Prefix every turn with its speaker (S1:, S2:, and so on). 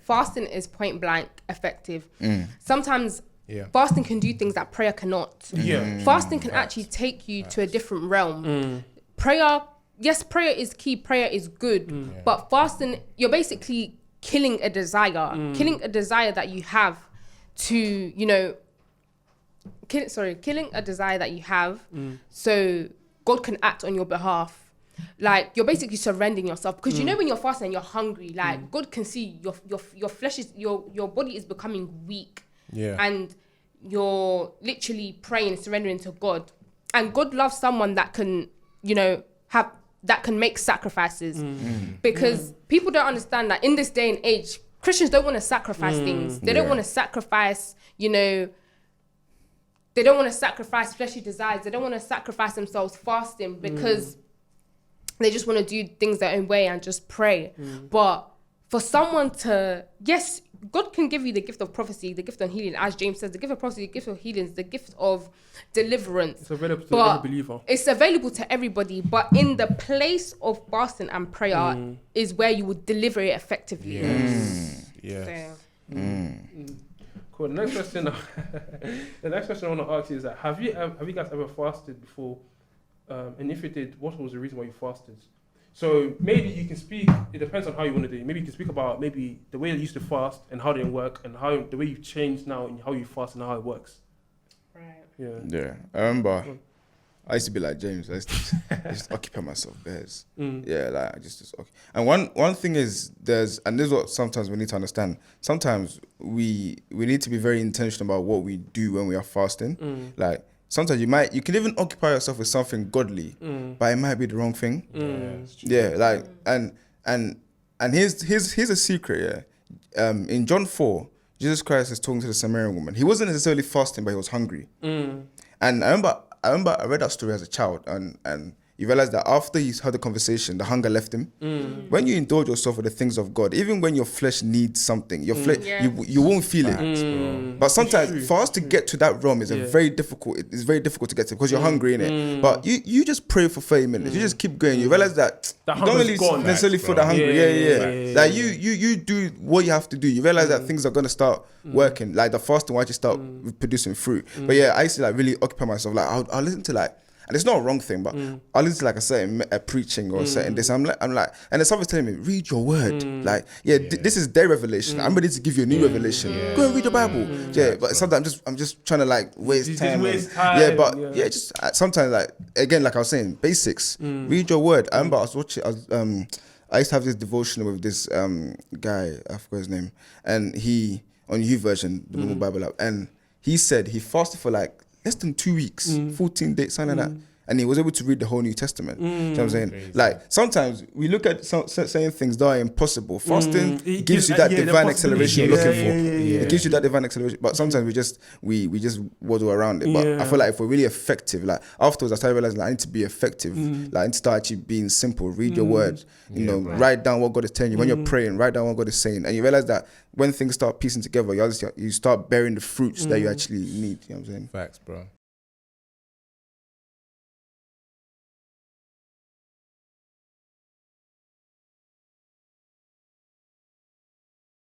S1: fasting is point blank effective. Sometimes fasting can do things that prayer cannot. Fasting can actually take you to a different realm. Prayer is key, prayer is good, but fasting, you're basically killing a desire that you have to, you know, killing a desire that you have so God can act on your behalf. Like, you're basically surrendering yourself, because you know when you're fasting and you're hungry, like God can see your flesh is, your body is becoming weak, and you're literally praying, surrendering to God, and God loves someone that can, you know, that can make sacrifices, because people don't understand that in this day and age, Christians don't want to sacrifice things. They don't want to sacrifice, you know, they don't want to sacrifice fleshy desires. They don't want to sacrifice themselves fasting, because they just want to do things their own way and just pray. But for someone to, yes, God can give you the gift of prophecy, the gift of healing, as James says, the gift of prophecy, the gift of healing, the gift of deliverance.
S2: It's available to every believer.
S1: It's available to everybody, but in the place of fasting and prayer is where you would deliver it effectively.
S2: Cool. The next question I want to ask you is that have you guys ever fasted before? And if you did, what was the reason why you fasted? So maybe you can speak, it depends on how you want to do it. Maybe you can speak about maybe the way you used to fast and how it didn't work, and how the way you've changed now and how you fast and how it works.
S1: Right.
S3: Yeah. I remember I used to be like James. I used to just occupy myself bears. Yeah, like I just okay. And one thing is this is what sometimes we need to understand. Sometimes we need to be very intentional about what we do when we are fasting. Like, sometimes you can even occupy yourself with something godly, but it might be the wrong thing. And here's a secret. In John 4, Jesus Christ is talking to the Samaritan woman. He wasn't necessarily fasting, but he was hungry. And I remember I read that story as a child, and you realize that after he's had the conversation, the hunger left him. When you indulge yourself with the things of God, even when your flesh needs something, your flesh you won't feel it. But sometimes for us to get to that realm is very difficult. It's very difficult to get to, because you're hungry in it. But you just pray for 30 minutes. You just keep going. You realize that you don't really necessarily feel that hungry. Like you do what you have to do. You realize that things are gonna start working. Like the fasting will actually start producing fruit. But I used to like really occupy myself. Like I'll listen to like. And it's not a wrong thing, but I listen to like a certain preaching or a certain this. I'm like, and then someone's telling me, read your word. Like, this is their revelation. I'm ready to give you a new revelation. Go and read the Bible. But sometimes I'm just trying to like waste time. Just sometimes like, again, like I was saying, basics. Read your word. I remember I was watching. I used to have this devotional with this guy. I forgot his name, and he on YouVersion, the normal Bible app, and he said he fasted for like less than 2 weeks, 14 days, something like that. And he was able to read the whole New Testament. You know what I'm saying? Crazy. Like, sometimes we look at saying things that are impossible. Fasting gives you that divine acceleration you're looking for. It gives you that divine acceleration. But sometimes we just waddle around it. But I feel like if we're really effective, like afterwards I started realizing like, I need to be effective. Like I need to start actually being simple. Read your word. You know, write down what God is telling you. When you're praying, write down what God is saying. And you realize that when things start piecing together, you start bearing the fruits that you actually need. You know what I'm saying?
S4: Facts, bro.